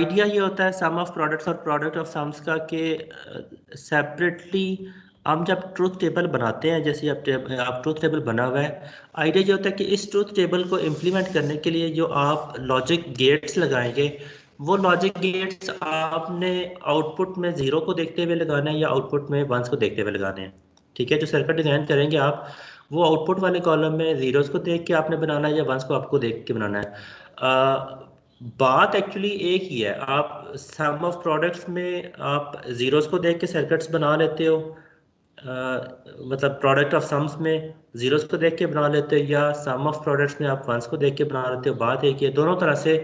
Idea ये होता है सम ऑफ प्रोडक्ट्स और प्रोडक्ट ऑफ सम्स का कि सेपरेटली हम जब ट्रूथ टेबल बनाते हैं, जैसे आप ट्रूथ टेबल बना हुआ है, आइडिया ये होता है कि इस ट्रूथ टेबल को इम्प्लीमेंट करने के लिए जो आप लॉजिक गेट्स लगाएंगे, वो लॉजिक गेट्स आपने आउटपुट में ज़ीरो को देखते हुए लगाना है या आउटपुट में वंस को देखते हुए लगाने हैं। ठीक है, जो सर्किट डिज़ाइन करेंगे आप, वो आउटपुट वाले कॉलम में ज़ीरोस को देख के आपने बनाना है या वंस को आपको देख के बनाना है। बात एक्चुअली एक ही है। आप सम ऑफ प्रोडक्ट्स में आप जीरोस को देख के सर्किट्स बना लेते हो, मतलब प्रोडक्ट ऑफ सम्स में जीरोस को देख के बना लेते हो, या सम ऑफ प्रोडक्ट्स में आप वंस को देख के बना लेते हो। बात एक ही है, दोनों तरह से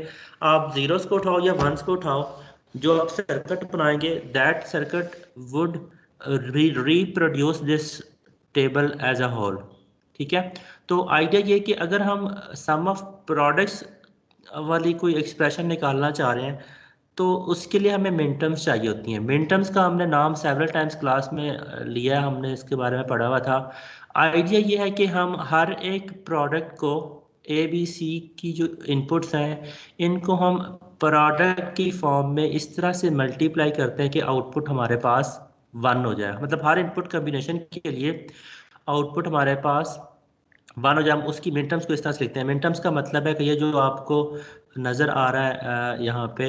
आप जीरोस को उठाओ या वंस को उठाओ, जो आप सर्किट बनाएंगे that circuit would reproduce this table as a whole. ठीक है, तो आइडिया ये कि अगर हम सम ऑफ प्रोडक्ट्स वाली कोई एक्सप्रेशन निकालना चाह रहे हैं, तो उसके लिए हमें मिन टर्म्स चाहिए होती हैं। मिन टर्म्स का हमने नाम सेवरल टाइम्स क्लास में लिया है, हमने इसके बारे में पढ़ा हुआ था। आइडिया ये है कि हम हर एक प्रोडक्ट को, ए बी सी की जो इनपुट्स हैं, इनको हम प्रोडक्ट की फॉर्म में इस तरह से मल्टीप्लाई करते हैं कि आउटपुट हमारे पास वन हो जाए। मतलब हर इनपुट कम्बिनेशन के लिए आउटपुट हमारे पास वन हो जाए। हम उसकी मिन टर्म्स को इस तरह से लिखते हैं। मिन टर्म्स का मतलब है कि ये जो आपको नज़र आ रहा है यहाँ पे,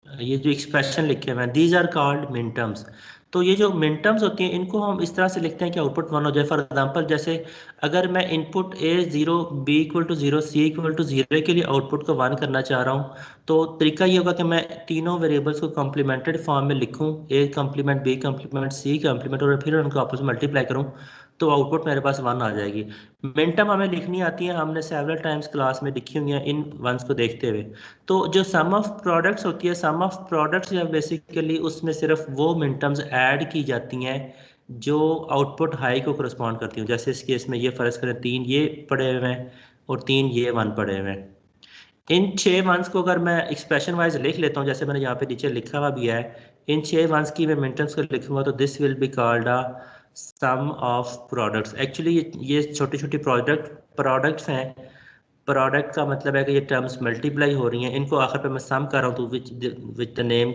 ये जो एक्सप्रेशन लिखे हुए हैं, दीज आर कॉल्ड मिन टर्म्स। तो ये जो मिन टर्म्स होती हैं, इनको हम इस तरह से लिखते हैं कि आउटपुट वन हो जाए। फॉर एग्जांपल, जैसे अगर मैं input A zero, B equal to zero, C equal to zero के लिए आउटपुट को वन करना चाह रहा हूँ, तो तरीका ये होगा कि मैं तीनों वेरिएबल्स को कॉम्प्लीमेंटेड फॉर्म में लिखूँ, A complement B complement C complement, और फिर उनको आपस में मल्टीप्लाई करूँ, तो आउटपुट मेरे पास वन आ जाएगी। मिन टर्म हमें लिखनी आती है, हमने सेवरल टाइम्स क्लास में लिखी हुई है इन वंस को देखते हुए। तो जो सम ऑफ प्रोडक्ट्स होती है, सम ऑफ प्रोडक्ट्स या बेसिकली उसमें सिर्फ वो मिन टर्म्स ऐड की जाती हैं जो आउटपुट हाई को करस्पॉन्ड करती हूँ। जैसे इस केस में ये फर्ज करें तीन ये पड़े हुए हैं और तीन ये वन पड़े हुए हैं। इन छः वंस को अगर मैं एक्सप्रेशन वाइज लिख लेता हूँ, जैसे मैंने यहाँ पे नीचे लिखा हुआ भी है, इन छः वंस की मैं मिन टर्म्स को लिखूंगा, तो this will be called a sum of products. Actually ये छोटी छोटी प्रोडक्ट्स हैं। प्रोडक्ट का मतलब है कि ये टर्म्स मल्टीप्लाई हो रही हैं, इनको आखिर पे मैं सम कर रहा हूँ, तो विच द नेम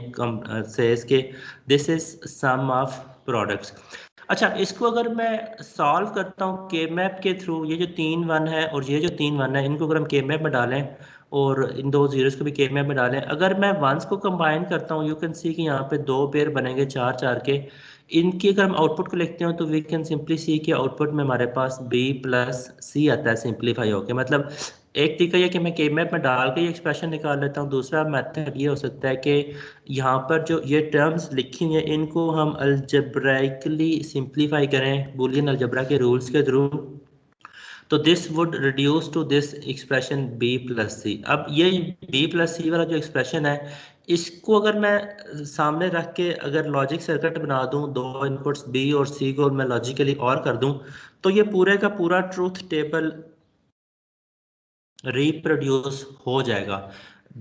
सेज के this is sum of products. अच्छा, इसको अगर मैं सॉल्व करता हूँ के मैप के थ्रू, ये जो तीन वन है और ये जो तीन वन है, इनको अगर हम के मैप में डालें और इन दो जीरोस को भी के मैप में डालें, अगर मैं वंस को कंबाइन करता हूँ, यू कैन सी कि यहाँ पे दो पेयर बनेंगे चार चार के। इनकी अगर हम आउटपुट को लिखते हो तो वी कैन सिंपली सी कि आउटपुट में हमारे पास बी प्लस सी आता है सिंप्लीफाई होके। मतलब एक तरीका ये कि मैं के मैप में डाल के ये एक्सप्रेशन निकाल लेता हूँ। दूसरा मेथड ये हो सकता है कि यहाँ पर जो ये टर्म्स लिखी हैं, इनको हम अलजेब्राइकली सिंप्लीफाई करें बूलियन अलजेब्रा के रूल्स के थ्रू, तो this would reduce to this expression b plus c. अब ये बी प्लस सी वाला जो एक्सप्रेशन है, इसको अगर मैं सामने रख के अगर लॉजिक सर्किट बना दूं, दो इनपुट्स बी और सी को मैं लॉजिकली और कर दूं, तो ये पूरे का पूरा ट्रूथ टेबल रिप्रोड्यूस हो जाएगा।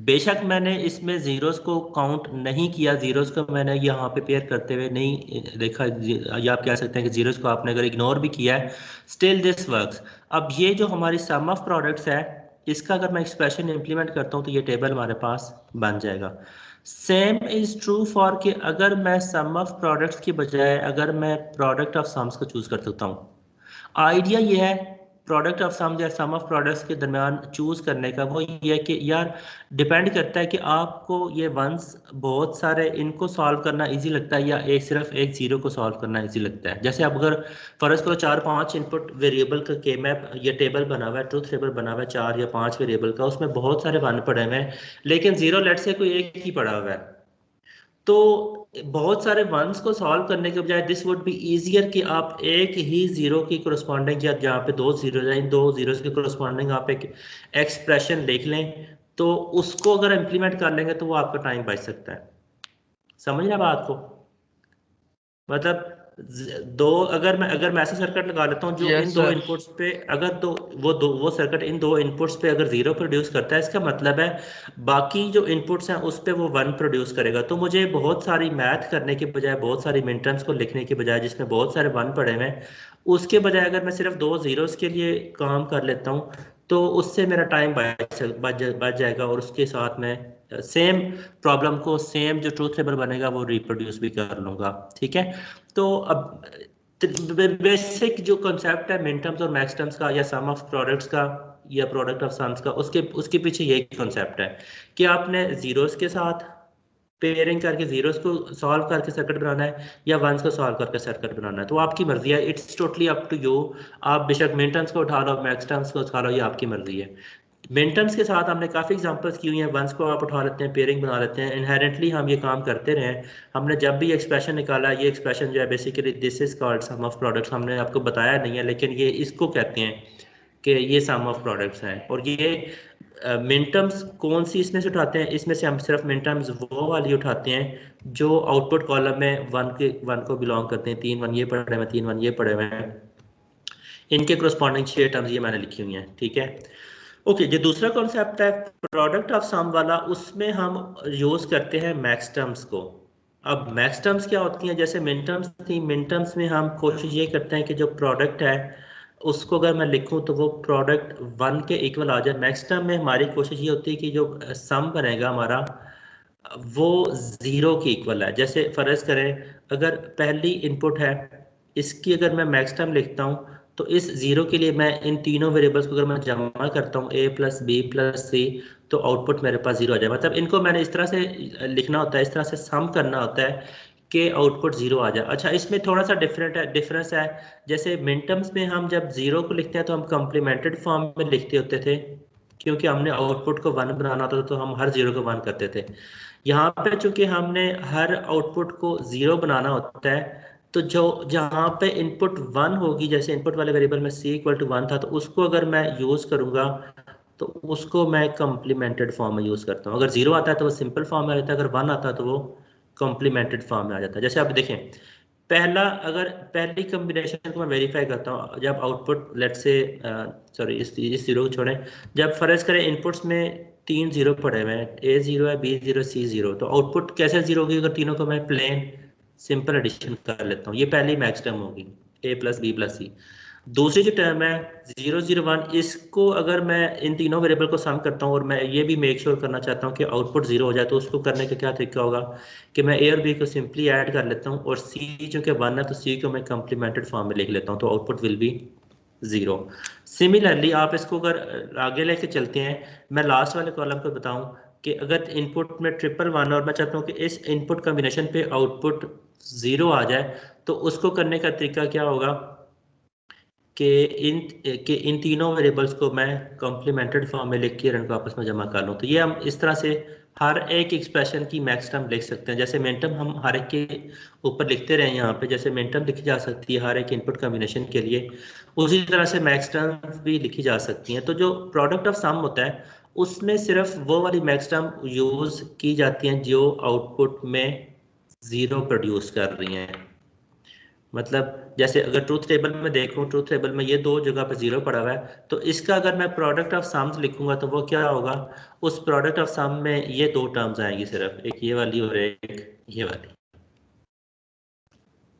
बेशक मैंने इसमें जीरोस को काउंट नहीं किया, जीरोस को मैंने यहाँ पे पेयर करते हुए नहीं देखा, या आप कह सकते हैं कि जीरोस को आपने अगर इग्नोर भी किया है, स्टिल दिस वर्क्स। अब ये जो हमारी सम ऑफ प्रोडक्ट्स है, इसका अगर मैं एक्सप्रेशन इंप्लीमेंट करता हूँ, तो ये टेबल हमारे पास बन जाएगा। सेम इज ट्रू फॉर कि अगर मैं सम ऑफ प्रोडक्ट्स की बजाय अगर मैं प्रोडक्ट ऑफ सम्स को चूज कर सकता हूँ। आइडिया ये है प्रोडक्ट ऑफ सम या सम ऑफ प्रोडक्ट्स के दरमियान चूज करने का, वो ये है कि यार डिपेंड करता है कि आपको ये वंस बहुत सारे इनको सॉल्व करना इजी लगता है या एक सिर्फ एक जीरो को सॉल्व करना इजी लगता है। जैसे अब अगर फर्ज करो चार पांच इनपुट वेरिएबल का के मैप ये टेबल बना हुआ है, ट्रूथ टेबल बना हुआ है चार या पांच वेरिएबल का, उसमें बहुत सारे वन पड़े हुए हैं, लेकिन जीरो लेट से कोई एक ही पड़ा हुआ है। तो बहुत सारे वंस को सॉल्व करने के बजाय दिस वुड बी इजियर कि आप एक ही जीरो की कोरस्पॉन्डिंग, या जहाँ पे दो जीरो हैं, इन दो जीरोस की कोरस्पॉन्डिंग आप एक एक्सप्रेशन लिख लें, तो उसको अगर इम्प्लीमेंट कर लेंगे तो वो आपका टाइम बच सकता है। समझ रहे हैं बात को? मतलब दो, अगर मैं ऐसा सर्किट लगा लेता हूँ जो इन यस दो सर। इनपुट्स पे, अगर वो सर्किट इन दो इनपुट्स पे अगर जीरो प्रोड्यूस करता है, इसका मतलब है बाकी जो इनपुट्स हैं उस पे वो वन प्रोड्यूस करेगा। तो मुझे बहुत सारी मैथ करने के बजाय, बहुत सारी मिनटर्म्स को लिखने के बजाय जिसमें बहुत सारे वन पड़े हुए हैं, उसके बजाय अगर मैं सिर्फ दो जीरोस के लिए काम कर लेता हूँ, तो उससे मेरा टाइम बच जाएगा और उसके साथ मैं सेम प्रॉब्लम को सेम जो ट्रूथ टेबल बनेगा वो रिप्रोड्यूस भी कर लूँगा, ठीक है। तो अब बेसिक जो कॉन्सेप्ट है मिन टर्म्स और मैक्स टर्म्स का या सम ऑफ प्रोडक्ट्स का या प्रोडक्ट ऑफ सम्स का, उसके उसके पीछे यही कॉन्सेप्ट है कि आपने जीरोस के साथ पेयरिंग करके जीरोस को सॉल्व करके सर्किट बनाना है या वंस को सॉल्व करके सर्किट बनाना है, तो आपकी मर्जी है, it's totally up to you. आप बेशक मिन टर्म्स को उठा लो, मैक्स टर्म्स को उठा लो, ये आपकी मर्जी है। मिन टर्म्स के साथ हमने काफ़ी एग्जांपल्स की हुई हैं, वंस को आप उठा लेते हैं, पेयरिंग बना लेते हैं, इनहेरेंटली हम ये काम करते रहे हैं। हमने जब भी एक्सप्रेशन निकाला, ये एक्सप्रेशन जो है basically this is called sum of products, हमने आपको बताया नहीं है लेकिन ये इसको कहते हैं कि ये सम ऑफ प्रोडक्ट्स हैं। और ये मिन टर्म्स कौन सी इसमें से उठाते हैं, इसमें से हम सिर्फ मिन टर्म्स वो वाली उठाते हैं जो आउटपुट कॉलम में वन को बिलोंग करते हैं। 3 1 ये पढ़े हुए हैं, 3 1 ये पढ़े हुए हैं, इनके करस्पॉन्डिंग 6 टर्म्स ये मैंने लिखी हुई हैं, ठीक है। ओके, जो दूसरा कॉन्सेप्ट है प्रोडक्ट ऑफ सम वाला, उसमें हम यूज करते हैं मैक्स टर्म्स को। अब मैक्स टर्म्स क्या होती हैं, जैसे मिन टर्म्स थी, मिन टर्म्स में हम कोशिश ये करते हैं कि जो प्रोडक्ट है उसको अगर मैं लिखूं तो वो प्रोडक्ट 1 के इक्वल आ जाए। मैक्स टर्म में हमारी कोशिश ये होती है कि जो सम बनेगा हमारा वो 0 के इक्वल है। जैसे फर्ज करें अगर पहली इनपुट है, इसकी अगर मैं मैक्स टर्म लिखता हूँ तो इस 0 के लिए मैं इन तीनों वेरिएबल्स को अगर मैं जमा करता हूँ a प्लस बी प्लस सी, तो आउटपुट मेरे पास 0 आ जाए। मतलब इनको मैंने इस तरह से लिखना होता है, इस तरह से सम करना होता है कि आउटपुट 0 आ जाए। अच्छा, इसमें थोड़ा सा डिफरेंस है। जैसे मिन टर्म्स में हम जब 0 को लिखते हैं तो हम कॉम्प्लीमेंटेड फॉर्म में लिखते होते थे, क्योंकि हमने आउटपुट को 1 बनाना होता था तो हम हर 0 को 1 करते थे। यहाँ पे चूंकि हमने हर आउटपुट को 0 बनाना होता है, तो जो जहाँ पे इनपुट 1 होगी, जैसे इनपुट वाले वेरिएबल में c इक्वल टू 1 था, तो उसको अगर मैं यूज़ करूँगा तो उसको मैं कॉम्प्लीमेंटेड फॉर्म में यूज़ करता हूँ। अगर 0 आता है तो वो सिंपल फॉर्म में आ जाता है, अगर 1 आता है तो वो कॉम्प्लीमेंटेड फॉर्म में आ जाता है। जैसे आप देखें, अगर पहली कम्बिनेशन को मैं वेरीफाई करता हूँ, जब आउटपुट लेट से सॉरी इस 0 को छोड़ें, जब फर्ज करें इनपुट्स में 3 0 पड़े हुए हैं, a 0 है, b 0 c 0, तो आउटपुट कैसे 0 होगी अगर तीनों को मैं प्लेन सिंपल एडिशन कर लेता हूँ। ये पहली मैक्स टर्म होगी, a प्लस बी प्लस सी। दूसरी जो टर्म है 0 0 1, इसको अगर मैं इन तीनों वेरिएबल को सम करता हूँ और मैं ये भी मेक श्योर करना चाहता हूँ कि आउटपुट 0 हो जाए, तो उसको करने का क्या तरीका होगा कि मैं ए और बी को सिंपली ऐड कर लेता हूँ और सी चूंकि 1 है तो सी को मैं कॉम्प्लीमेंटेड फॉर्म में लिख लेता हूँ, तो आउटपुट विल बी 0। सिमिलरली आप इसको अगर आगे लेके चलते हैं, मैं लास्ट वाले कॉलम को बताऊं कि अगर इनपुट में 111 और मैं चाहता हूं कि इस इनपुट कॉम्बिनेशन पे आउटपुट 0 आ जाए, तो उसको करने का तरीका क्या होगा कि इन तीनों वेरिएबल्स को मैं कॉम्प्लीमेंटेड फॉर्म में लिख के इनको आपस में जमा कर लूँ। तो ये हम इस तरह से हर एक एक्सप्रेशन की मैक्स टर्म लिख सकते हैं। जैसे मिन टर्म हम हर एक के ऊपर लिखते रहे यहाँ पे, जैसे मिन टर्म लिखी जा सकती है हर एक इनपुट कॉम्बिनेशन के लिए, उसी तरह से मैक्स टर्म भी लिखी जा सकती हैं। तो जो प्रोडक्ट ऑफ सम होता है उसमें सिर्फ वो वाली मैक्स टर्म यूज की जाती हैं जो आउटपुट में 0 प्रोड्यूस कर रही हैं। मतलब जैसे अगर ट्रूथ टेबल में देखूं, ट्रूथ टेबल में ये दो जगह पे 0 पड़ा हुआ है, तो इसका अगर मैं प्रोडक्ट ऑफ सम्स लिखूंगा तो वो क्या होगा, उस प्रोडक्ट ऑफ सम में ये दो टर्म्स आएंगी, सिर्फ एक ये वाली और एक ये वाली।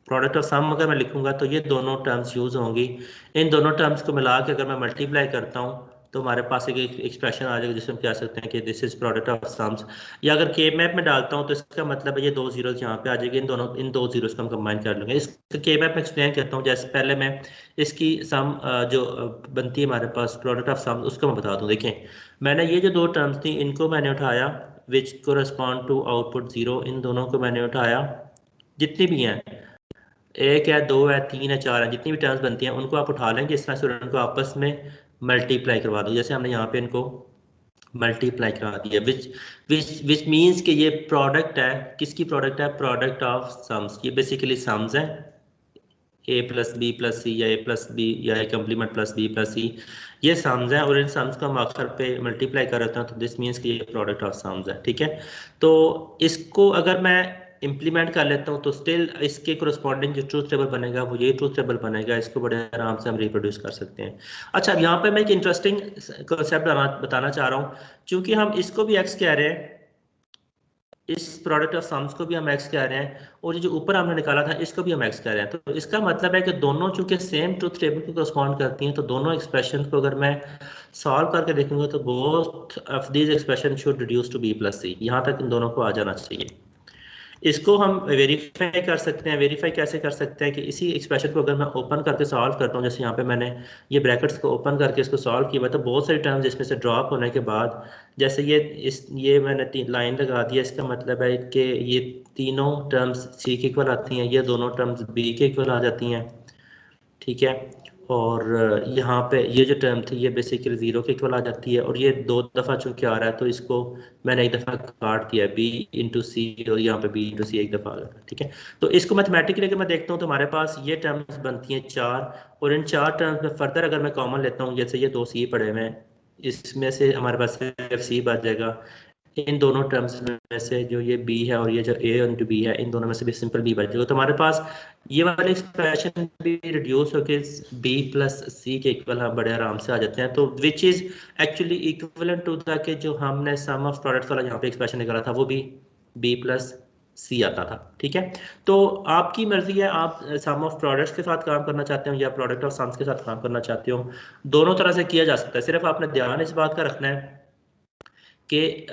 प्रोडक्ट ऑफ सम अगर मैं लिखूंगा तो ये दोनों टर्म्स यूज होंगी। इन दोनों टर्म्स को मिला के अगर मैं मल्टीप्लाई करता हूँ तो हमारे पास एक एक्सप्रेशन आ जाएगा जिसे हम कह सकते हैं कि this is product of sums. या अगर के मैप में डालता हूँ तो इसका मतलब है ये दो जीरोस यहाँ पे आ जाएगी, इन दो जीरोस को हम कंबाइन कर लेंगे। इसका के मैप में एक्सप्लेन करता हूँ। जैसे पहले मैं इसकी सम जो बनती है हमारे पास प्रोडक्ट ऑफ सम, उसको मैं बता दूँ। देखें, मैंने ये जो दो टर्म्स थी इनको मैंने उठाया, विच कोरस्पॉन्ड टू आउटपुट 0, इन दोनों को मैंने उठाया, जितनी भी हैं, एक है, दो है, तीन है, चार है, जितनी भी टर्म्स बनती हैं उनको आप उठा लेंगे, इस तरह से उनको आपस में मल्टीप्लाई करवा दो। जैसे हमने यहाँ पे इनको मल्टीप्लाई करा दिया, विच विच विच मीन्स कि ये प्रोडक्ट है, किसकी प्रोडक्ट है, प्रोडक्ट ऑफ सम्स। ये बेसिकली सम्स है, a plus b plus c या ए प्लस बी या a complement plus b plus c, ये सम्स है। और इन सम्स को हम आखिर पे मल्टीप्लाई कर रहे हैं तो दिस मीन्स कि ये प्रोडक्ट ऑफ सम्स है, ठीक है। तो इसको अगर मैं इम्प्लीमेंट कर लेता हूँ तो स्टिल इसके कोरस्पॉन्डिंग जो ट्रूथ टेबल बनेगा वो ये ट्रूथ टेबल बनेगा। इसको बड़े आराम से हम रिप्रोड्यूस कर सकते हैं। अच्छा, अब यहाँ पे मैं एक इंटरेस्टिंग कॉन्सेप्ट बताना चाह रहा हूँ। क्योंकि हम इसको भी एक्स कह रहे हैं, इस प्रोडक्ट ऑफ सम्स को भी हम एक्स कह रहे हैं, और ये जो ऊपर हमने निकाला था इसको भी हम एक्स कह रहे हैं। तो इसका मतलब है कि दोनों चूंकि सेम ट्रुथ टेबल को करस्पॉन्ड करती हैं, तो दोनों एक्सप्रेशन को अगर मैं सॉल्व करके देखूंगा तो both of these expression should reduce to b plus c, यहाँ तक इन दोनों को आ जाना चाहिए। इसको हम वेरीफाई कर सकते हैं। वेरीफाई कैसे कर सकते हैं कि इसी एक्सप्रेशन को अगर मैं ओपन करके सॉल्व करता हूँ, जैसे यहाँ पे मैंने ये ब्रैकेट्स को ओपन करके इसको सॉल्व किया, तो बहुत सारी टर्म्स इसमें से ड्रॉप होने के बाद, जैसे ये मैंने 3 लाइन लगा दिया, इसका मतलब है कि ये तीनों टर्म्स सी के इक्वल आती हैं, ये दोनों टर्म्स बी के इक्वल आ जाती हैं, ठीक है। और यहाँ पे ये जो टर्म थी ये बेसिकली 0 के इक्वल आ जाती है, और ये 2 दफ़ा चूंकि आ रहा है तो इसको मैंने एक दफ़ा काट दिया, बी इंटू सी, और यहाँ पे बी इंटू सी एक दफ़ा आ गया, ठीक है। तो इसको मैथमेटिकली अगर मैं देखता हूँ तो हमारे पास ये टर्म्स बनती हैं 4, और इन 4 टर्म्स में फर्दर अगर मैं कॉमन लेता हूँ, जैसे ये 2 सी पड़े हुए हैं, इसमें से हमारे पास सिर्फ सी बच जाएगा। इन दोनों टर्म्स में से जो ये b है और ये जो a इंटू b है, इन दोनों में से भी सिंपल b बच जाएगा। तो हमारे पास ये वाले एक्सप्रेशन भी रिड्यूस होकर b प्लस सी के इक्वल हम बड़े आराम से आ जाते हैं। तो which is actually equivalent to the कि जो हमने सम ऑफ प्रोडक्ट्स वाला यहाँ पे एक्सप्रेशन निकाला था वो भी b प्लस सी आता था, ठीक है। तो आपकी मर्जी है, आप सम ऑफ प्रोडक्ट्स के साथ काम करना चाहते हो या प्रोडक्ट ऑफ सम्स के साथ काम करना चाहते हो, दोनों तरह से किया जा सकता है। सिर्फ आपने ध्यान इस बात का रखना है कि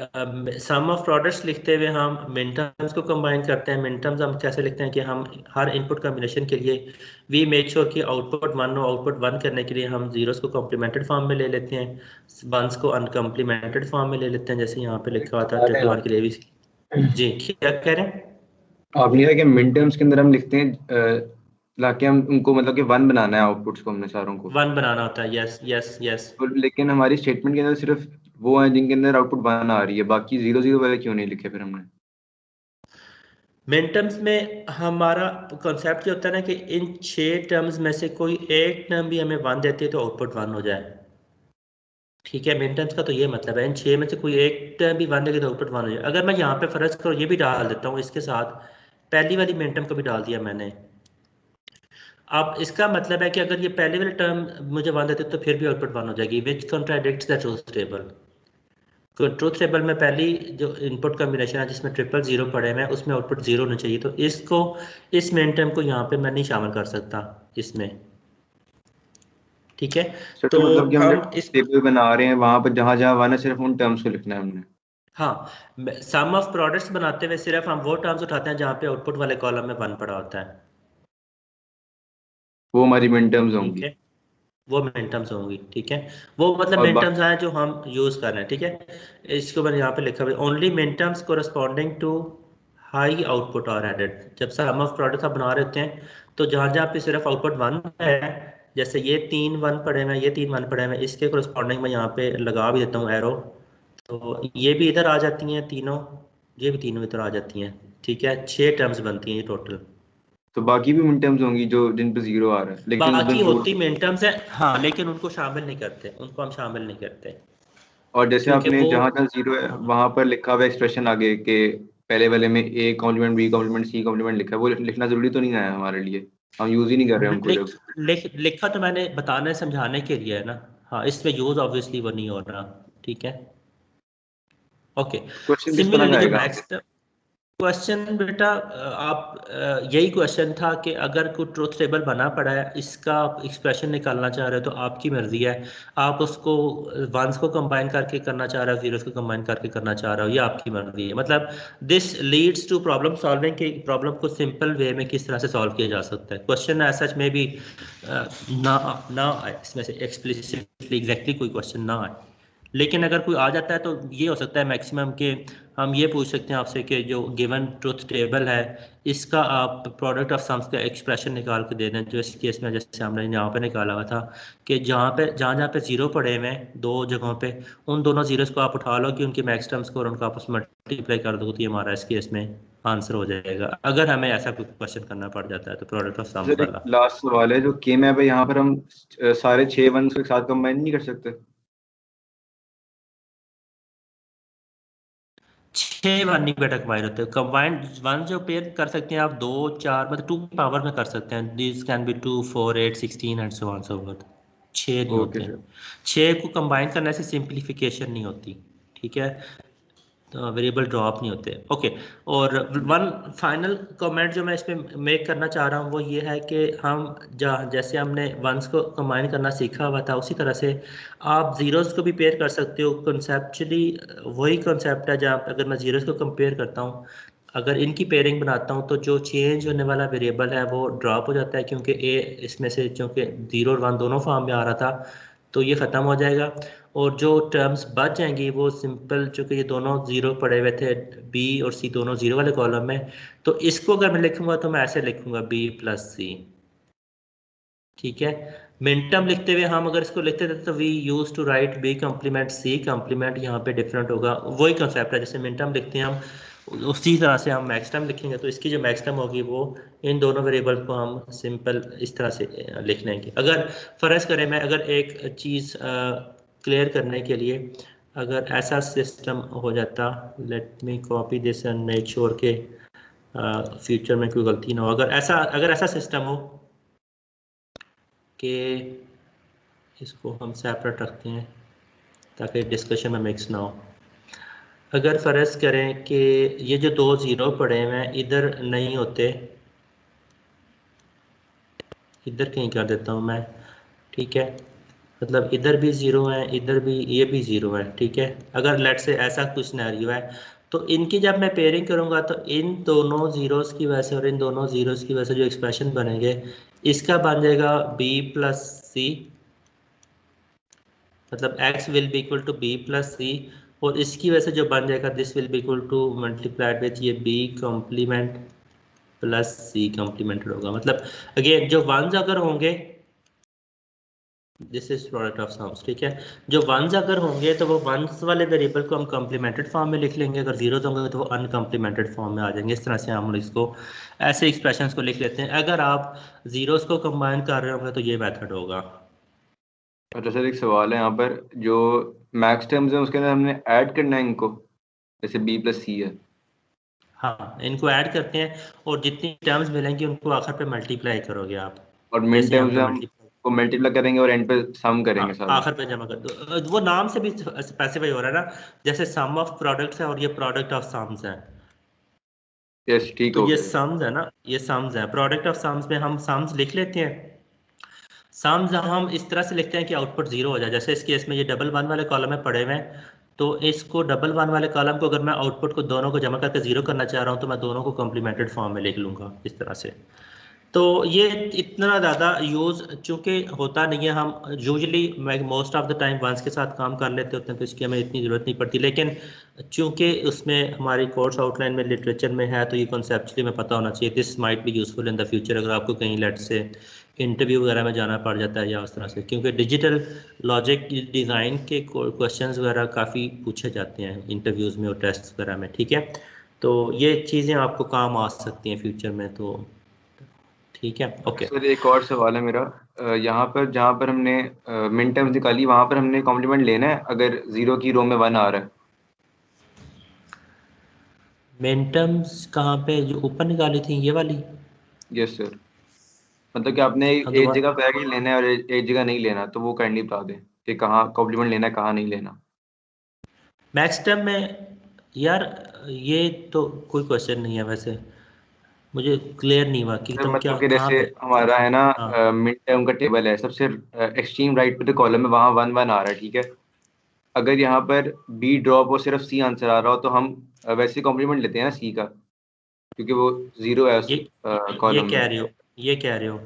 सम ऑफ प्रोडक्ट्स लिखते हुए हम मिन टर्म्स को कंबाइन करते हैं। मिन टर्म्स हम कैसे लिखते हैं कि हम हर इनपुट कॉम्बिनेशन के लिए वी मेक श्योर कि आउटपुट 1 हो। आउटपुट 1 करने के लिए हम जीरोस को कॉम्प्लीमेंटेड फॉर्म में ले लेते हैं, वंस को अनकम्प्लीमेंटेड फॉर्म में ले लेते हैं, जैसे यहाँ पे एक लिखा हुआ था सवाल है ट्रिपल वन यहाँ के लिए भी। जी क्या कह रहे हैं? आप नहीं है कि मिड टर्म्स के अंदर हम लिखते हैं लाके हम उनको मतलब कि वन बनाना है आउटपुट्स को हमने सारों को। वन बनाना होता है, यस यस यस। तो लेकिन हमारी स्टेटमेंट के अंदर सिर्फ वो है जिनके अंदर आउटपुट वन आ रही है, बाकी 0 0 वाले क्यों नहीं लिखे फिर हमने? मिन टर्म्स में हमारा कॉन्सेप्ट ये होता है ना कि इन 6 टर्म्स में से कोई एक टर्म भी हमें 1 देती है तो आउटपुट 1 हो जाए, ठीक है। मिन टर्म्स का तो ये मतलब है इन 6 में से कोई एक टर्म भी 1 देगी तो आउटपुट 1 हो जाए। अगर मैं यहाँ पे फर्ज करो ये भी डाल देता हूँ इसके साथ, पहली वाली मिन टर्म को भी डाल दिया मैंने, अब इसका मतलब है कि अगर ये पहले वाले टर्म मुझे 1 देते तो फिर भी आउटपुट 1 हो जाएगी, which contradicts the truth table. Truth table में पहली जो इनपुट कॉम्बिनेशन है जिसमें 0 0 पड़े हुए हैं उसमें आउटपुट 0 होना चाहिए, तो इसको इस मिन टर्म को यहाँ पे मैं नहीं शामिल कर सकता इसमें, ठीक है। सर तो तो मतलब कि हमने हम इस टेबल बना रहे हैं वहां पर जहां जहां वन है सिर्फ उन टर्म्स को लिखना है हमने। हाँ, सम ऑफ प्रोडक्ट्स बनाते हुए सिर्फ हम वो टर्म्स उठाते हैं जहाँ पे आउटपुट वाले कॉलम में 1 पड़ा होता है, वो हमारी मिड टर्म्स ठीक होंगी। है। वो मिन टर्म्स होंगी, ठीक है। वो मतलब और मिन टर्म्स बाकी आए जो हम यूज कर रहे हैं, ठीक है। इसको मैंने यहाँ पे लिखा हुआ only min terms corresponding to high output are added. जब सम ऑफ प्रोडक्ट्स आप बना रहे होते हैं तो जहाँ जहाँ पे सिर्फ आउटपुट 1 है, जैसे ये 3 1 पड़े हुए हैं, ये 3 1 पड़े हुए हैं, इसके कोरस्पॉन्डिंग मैं यहाँ पे लगा भी देता हूँ एरो, तो ये भी इधर आ जाती हैं तीनों, ये भी तीनों इधर आ जाती हैं, ठीक है। 6 टर्म्स बनती हैं ये टोटल। तो बाकी भी मिड टर्म्स होंगी जो जिन पे 0 आ रहा है लेकिन बाकी उसमें होती फ्लोट। मिन टर्म्स है, हाँ, लेकिन उनको शामिल नहीं करते, उनको हम शामिल नहीं करते और जैसे क्योंकि आपने वो, जहां जहां 0 है हाँ, वहां पर लिखा हुआ एक्सप्रेशन आगे के पहले वाले में A complement B complement C complement लिखा है, वो लिखना जरूरी तो नहीं है हमारे लिए? हम यूज ही नहीं कर रहे हैं उनको लिख जब। लिखा तो मैंने बताने समझाने के लिए है ना। हाँ, इसमें यूज ऑब्वियसली वो नहीं हो रहा, ठीक है, ओके। क्वेश्चन किस तरह सिमिलरली का जो आएगा? नेक्स्ट क्वेश्चन बेटा, आप यही क्वेश्चन था कि अगर कोई ट्रुथ टेबल बना पड़ा है, इसका आप एक्सप्रेशन निकालना चाह रहे हो तो आपकी मर्जी है, आप उसको वंस को कंबाइन करके करना चाह रहे हो, जीरोस को कंबाइन करके करना चाह रहे हो, ये आपकी मर्जी है। मतलब this leads to problem solving, कि प्रॉब्लम को सिंपल वे में किस तरह से सॉल्व किया जा सकता है। क्वेश्चन एज सच में भी ना ना आए इसमें से एक्सप्लिसिटली एग्जैक्टली कोई क्वेश्चन ना आए, लेकिन अगर कोई आ जाता है तो ये हो सकता है मैक्सिमम के हम ये पूछ सकते हैं आपसे कि जो गिवन ट्रुथ टेबल है इसका आप प्रोडक्ट ऑफ सम्स का एक्सप्रेशन निकाल के दे दें, जो इस केस में जैसे हमने यहाँ पे निकाला हुआ था कि जहाँ जहाँ पे जीरो पड़े हुए हैं 2 जगहों पे, उन दोनों जीरोस को आप उठा लो कि उनकी मैक्स टर्म्स को और उनका आपस में मल्टीप्लाई कर दो, तो ये हमारा इस केस में आंसर हो जाएगा, अगर हमें ऐसा कोई क्वेश्चन करना पड़ जाता है तो प्रोडक्ट ऑफ सम्स सर एक वाला। लास्ट सवाल है जो के मैप है यहाँ पर हम सारे 6 वन को एक साथ कंबाइन नहीं कर सकते? 6 वन नहीं बेटा कंबाइन होते, कंबाइंड वन जो पेयर कर सकते हैं आप 2 4 मतलब 2 की पावर में कर सकते हैं, this can be 2 4 8 16 and so on so fourth. 6 नहीं ओके होते, सर। 6 को कंबाइन करने से सिंप्लीफिकेशन नहीं होती, ठीक है। वेरिएबल ड्रॉप नहीं होते। ओके, और वन फाइनल कमेंट जो मैं इस पे मेक करना चाह रहा हूँ वो ये है कि हम जैसे हमने वंस को कंबाइन करना सीखा हुआ था, उसी तरह से आप ज़ीरोज़ को भी पेयर कर सकते हो। कॉन्सेप्चुअली वही कॉन्सेप्ट है जहाँ पे अगर मैं ज़ीरोज़ को कंपेयर करता हूँ, अगर इनकी पेयरिंग बनाता हूँ तो जो चेंज होने वाला वेरिएबल है वो ड्रॉप हो जाता है, क्योंकि ए इसमें से चूँकि 0 और 1 दोनों फॉर्म में आ रहा था तो ये ख़त्म हो जाएगा। और जो टर्म्स बच जाएंगी वो सिंपल, चूँकि ये दोनों ज़ीरो पड़े हुए थे, बी और सी दोनों ज़ीरो वाले कॉलम में, तो इसको अगर मैं लिखूंगा तो मैं ऐसे लिखूंगा बी प्लस सी। ठीक है, मिनटर्म लिखते हुए हम अगर इसको लिखते थे तो we use to write B complement C complement, यहाँ पे डिफरेंट होगा, वही कंसेप्ट है जैसे मिनटर्म लिखते हैं हम, उसी तरह से हम मैक्स टर्म लिखेंगे। तो इसकी जो मैक्स टर्म होगी वो इन दोनों वेरिएबल को हम सिंपल इस तरह से लिख लेंगे। अगर फर्ज करें मैं अगर एक चीज़ क्लियर करने के लिए, अगर ऐसा सिस्टम हो जाता, let me copy this and make sure के फ्यूचर में कोई गलती ना हो, अगर ऐसा सिस्टम हो कि इसको हम सेपरेट रखते हैं ताकि डिस्कशन में मिक्स ना हो। अगर फ़र्ज करें कि ये जो 2 ज़ीरो पड़े हुए हैं इधर नहीं होते, इधर कहीं कर देता हूँ मैं, ठीक है, मतलब इधर भी ज़ीरो है, इधर भी, ये भी ज़ीरो है, ठीक है। अगर लेट से ऐसा कुछ सिनेरियो है तो इनकी जब मैं पेयरिंग करूँगा तो इन दोनों ज़ीरोज़ की वजह से और इन दोनों ज़ीरोज़ की वजह से जो एक्सप्रेशन बनेंगे, इसका बन जाएगा बी प्लस सी, मतलब x will be equal to b plus c, और इसकी वजह से जो बन जाएगा this will be equal to multiplied with ये b complement plus c complemented होगा। मतलब अगेन जो वंस अगर होंगे, this is product of sums, ठीक है, जो वंस अगर होंगे तो वो वंस वाले वेरिएबल को हम कॉम्प्लीमेंटेड फॉर्म में लिख लेंगे, अगर जीरोज होंगे तो वो अनकम्प्लीमेंटेड फॉर्म में आ जाएंगे। इस तरह से हम इसको ऐसे एक्सप्रेशंस को लिख लेते हैं। अगर आप जीरोस को कंबाइन कर रहे होंगे तो ये मेथड होगा। अच्छा सर, एक सवाल है यहाँ पर, जो मैक्स टर्म्स है उसके अंदर हमने ऐड करना है इनको, जैसे बी प्लस सी है। हाँ, इनको ऐड करते हैं और जितनी टर्म्स मिलेंगी उनको आखिर पे मल्टीप्लाई करोगे आप, और मिन जैसे यहाँ टर्म्स पे हम मल्टीप्लाई, को मल्टीप्लाई करेंगे और एंड पे सम करेंगे हाँ सारे। आखिर पे जमा कर दो। वो नाम से भी स्पेसिफाई हो रहा है ना, जैसे सम ऑफ प्रोडक्ट्स है और ये प्रोडक्ट ऑफ सम्स है, यस, ठीक तो हो ये गया। सम्स है ना, ये सम्स है, प्रोडक्ट ऑफ सम्स में हम सम्स लिख लेते हैं। सम्स हम इस तरह से लिखते हैं कि आउटपुट जीरो हो जाए, जैसे इस केस में ये डबल वन वाले कॉलम में पड़े हुए हैं, तो इसको डबल वन वाले कॉलम को अगर मैं आउटपुट को दोनों को जमा करके जीरो करना चाह रहा हूँ तो मैं दोनों को कॉम्प्लीमेंटेड फॉर्म में लिख लूंगा इस तरह से। तो ये इतना ज़्यादा यूज़ चूँकि होता नहीं है, हम usually most of the time once के साथ काम कर लेते होते हैं तो इसकी हमें इतनी ज़रूरत नहीं पड़ती, लेकिन चूँकि उसमें हमारी कोर्स आउटलाइन में लिटरेचर में है तो ये कॉन्सेप्चुअली में पता होना चाहिए। This might be useful in the future, अगर आपको कहीं लेट से इंटरव्यू वगैरह में जाना पड़ जाता है या उस तरह से, क्योंकि डिजिटल लॉजिक डिज़ाइन के क्वेश्चंस वगैरह काफ़ी पूछे जाते हैं इंटरव्यूज़ में और टेस्ट वगैरह में, ठीक है। तो ये चीज़ें आपको काम आ सकती हैं फ्यूचर में, तो ठीक है, ओके। सर एक और सवाल है मेरा, यहाँ पर जहाँ पर हमने मिन टर्म्स निकाली वहाँ पर हमने कॉम्प्लीमेंट लेना है अगर जीरो की रो में वन आ रहा है। मेंटम्स कहाँ पे, जो ऊपर निकाली थी ये वाली? यस सर, मतलब कि आपने हाँ एक दोबारा, जगह पैकेज लेना है और एक जगह नहीं लेना, तो वो काइंडली बता दें कि कहाँ कॉम्प्लीमेंट लेना है कहाँ नहीं लेना। मैक्स टर्म में यार, ये तो कोई क्वेश्चन नहीं है वैसे, मुझे क्लियर नहीं हुआ कि सर तुम क्या मतलब कि कहाँ जैसे पे। हमारा है ना, हाँ, मिड टर्म का टेबल है, सबसे एक्सट्रीम राइट पे जो कॉलम है वहाँ वन वन आ रहा है, ठीक है। अगर यहाँ पर बी ड्रॉप और सिर्फ सी आंसर आ रहा हो तो हम वैसे कॉम्प्लीमेंट लेते हैं ना सी का, क्योंकि वो जीरो है उस ये ये कॉलम में। कह रहे हो, ये कह रहे हो,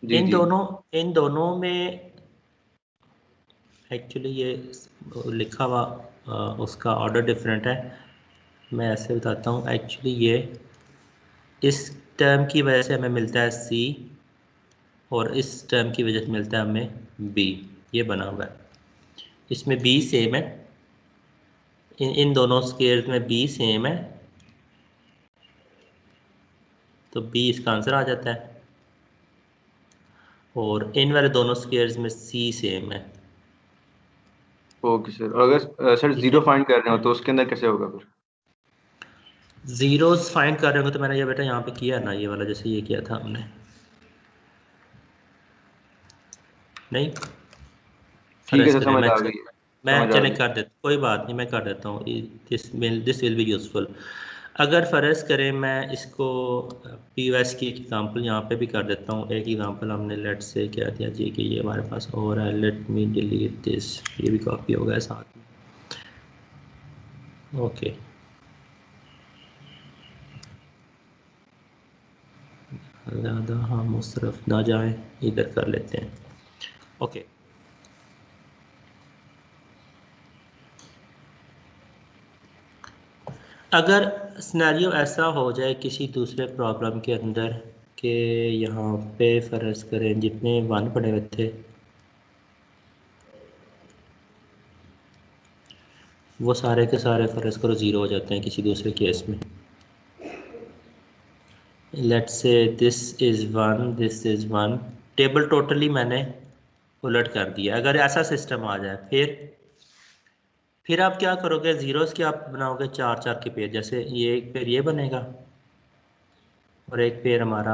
जी इन जी। दोनों, इन दोनों में एक्चुअली ये लिखा हुआ उसका ऑर्डर डिफरेंट है। मैं ऐसे बताता हूँ, एक्चुअली ये इस टर्म की वजह से हमें मिलता है सी और इस टर्म की वजह से मिलता है हमें बी, ये बना हुआ है, इसमें बी सेम है, इन दोनों स्केयर्स में बी सेम है, तो बी इसका आंसर आ जाता है, और इन वाले दोनों स्केयर्स में सी सेम है, ओके सर, और अगर सर ठीक जीरो है। फाइंड कर रहे हो तो उसके अंदर कैसे होगा फिर? जीरोस फाइंड कर रहे होंगे तो मैंने ये बेटा यहाँ पे किया ना, ये वाला जैसे ये किया था हमने, नहीं ठीक है फर्ज सर, करें समझ मैं आ गई है। मैं चले कर देता, कोई बात नहीं, मैं कर देता हूँ। This will be useful. अगर फ़र्ज़ करें मैं इसको POS की एग्जांपल यहाँ पे भी कर देता हूँ। एक एग्जांपल हमने लेट से क्या दिया जी कि ये हमारे पास और है, लेट मी डिलीट दिस, ये भी कॉपी हो गया साथ में। ओके, ज़्यादा हम उस तरफ ना जाएं, इधर कर लेते हैं। ओके, अगर सिनेरियो ऐसा हो जाए किसी दूसरे प्रॉब्लम के अंदर कि यहाँ पे फ़र्ज़ करें जितने 1 पड़े हुए थे वो सारे के सारे फ़र्ज़ करो 0 हो जाते हैं किसी दूसरे केस में। Let's say this is 1, this is 1, table totally मैंने उलट कर दिया। अगर ऐसा सिस्टम आ जाए फिर आप क्या करोगे? ज़ीरोज़ के आप बनाओगे 4-4 के पेयर, जैसे ये एक पेयर ये बनेगा और एक पेयर हमारा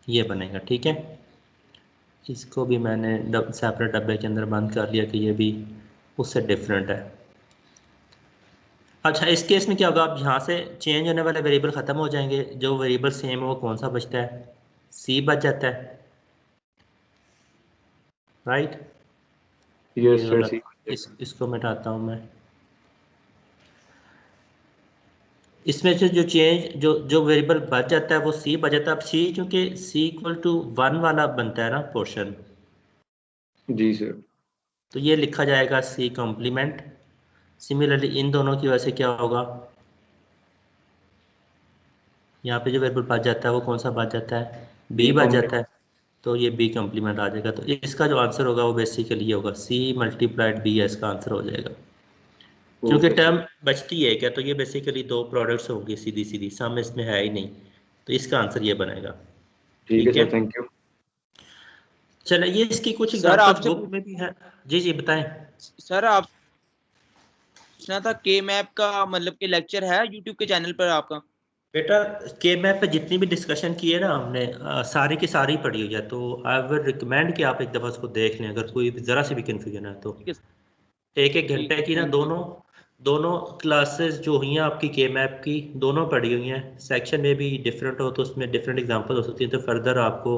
ये बनेगा, ठीक है। इसको भी मैंने सेपरेट डब्बे के अंदर बंद कर लिया कि ये भी उससे डिफरेंट है। अच्छा, इस केस में क्या होगा? अब यहाँ से चेंज होने वाले वेरिएबल ख़त्म हो जाएंगे, जो वेरिएबल सेम है वो कौन सा बचता है? सी बच जाता है, राइट। यस सर, सी। इसको मिटाता हूँ मैं। इसमें से जो चेंज जो वेरिएबल बच जाता है वो सी बच जाता है। अब सी क्योंकि सी इक्वल टू 1 वाला बनता है ना पोर्शन, जी सर। तो ये लिखा जाएगा सी कॉम्प्लीमेंट। सिमिलरली इन दोनों की वजह से क्या होगा? यहाँ पे जो वेरिएबल बच जाता है वो कौन सा बच जाता है? बी बी बच जाता है, कॉम्प्लीमेंट। तो ये बी कॉम्प्लीमेंट आ जाएगा। तो इसका जो आंसर होगा वो बेसिकली ये होगा, सी मल्टीप्लाइड बी है इसका आंसर हो जाएगा। क्योंकि ओके सर। टर्म बचती है क्या, तो ये बेसिकली दो प्रोडक्ट्स होंगी सीधी सीधी, सम इसमें है ही नहीं, तो इसका आंसर ये बनेगा, ठीक है ठीक है। Sir, thank you. चलिए, ये इसकी कुछ सर एग्जांपल्स आपसे बुक में भी है। जी जी बताएं। सर आप पूछना था के मैप का मतलब कि लेक्चर है यूट्यूब के चैनल पर आपका? बेटा, के मैप पे जितनी भी डिस्कशन की है ना हमने, सारी की सारी पढ़ी हुई है, तो आई वुड रिकमेंड कि आप एक दफ़ा उसको देख लें, अगर कोई ज़रा सी भी कन्फ्यूजन है तो। ठीक है एक एक ठीक घंटे है, की ना थैंक यू। दोनों दोनों क्लासेस जो हुई हैं आपकी के मैप की, दोनों पढ़ी हुई हैं। सेक्शन में भी डिफरेंट हो तो उसमें डिफरेंट एग्जांपल हो सकती है, तो फर्दर आपको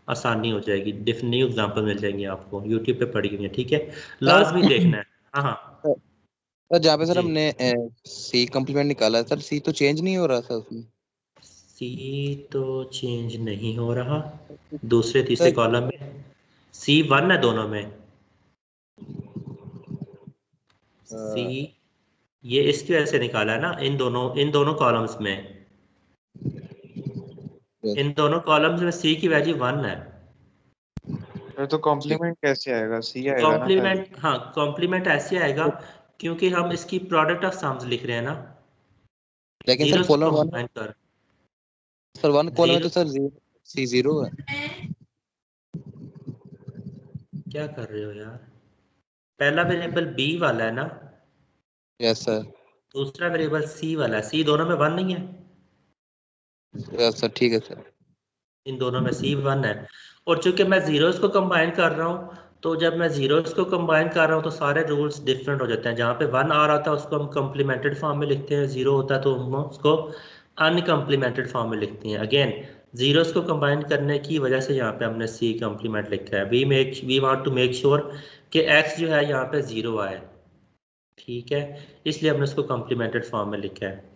आसानी हो जाएगी, डिफरेंट न्यू एग्जांपल मिल जाएंगे आपको, यूट्यूब पे पढ़ी हुई हैं, ठीक है। सर लाजमी देखना है। हाँ हाँ सर जहाँ पे सर जी। हमने सी कम्प्लीमेंट निकाला है, सर सी तो चेंज नहीं हो रहा था उसमें। सी तो चेंज नहीं हो रहा दूसरे तीसरे सर कॉलम में। C1 है दोनों में। सी, ये इसकी वजह से निकाला है ना, इन दोनों कॉलम्स में, इन दोनों कॉलम्स में सी की वैल्यू 1 है। तो कॉम्प्लीमेंट कैसे आएगा? सी आएगा ना पहले। कॉम्प्लीमेंट, हाँ कॉम्प्लीमेंट ऐसे आएगा क्योंकि हम इसकी प्रोडक्ट ऑफ सम्स लिख रहे हैं ना, लेकिन सर जीरोस को कॉलम वन, कंबाइन कर। सर वन कॉलम में जीरो, तो सर सी जीरो है। क्या कर रहे हो यार? पहला वेरिएबल बी वाला है ना, यस सर। दूसरा वेरिएबल सी वाला है। सी दोनों में 1 नहीं है? यस सर, ठीक है सर। इन दोनों में C1 है। और चूंकि मैं जीरोस को कंबाइन कर रहा हूँ, तो जब मैं जीरोस को कंबाइन कर रहा हूँ तो सारे रूल्स डिफरेंट हो जाते हैं। जहाँ पे 1 आ रहा था उसको हम कम्प्लीमेंटेड फॉर्म में लिखते हैं, 0 होता है तो हम उसको अनकम्प्लीमेंटेड फॉर्म में लिखते हैं। अगेन, जीरोस को कंबाइन करने की वजह से यहाँ पे हमने C कम्प्लीमेंट लिखा है। We want to make sure कि X जो है यहाँ पे 0 आए, ठीक है, इसलिए हमने उसको कम्प्लीमेंटेड फॉर्म में लिखा है।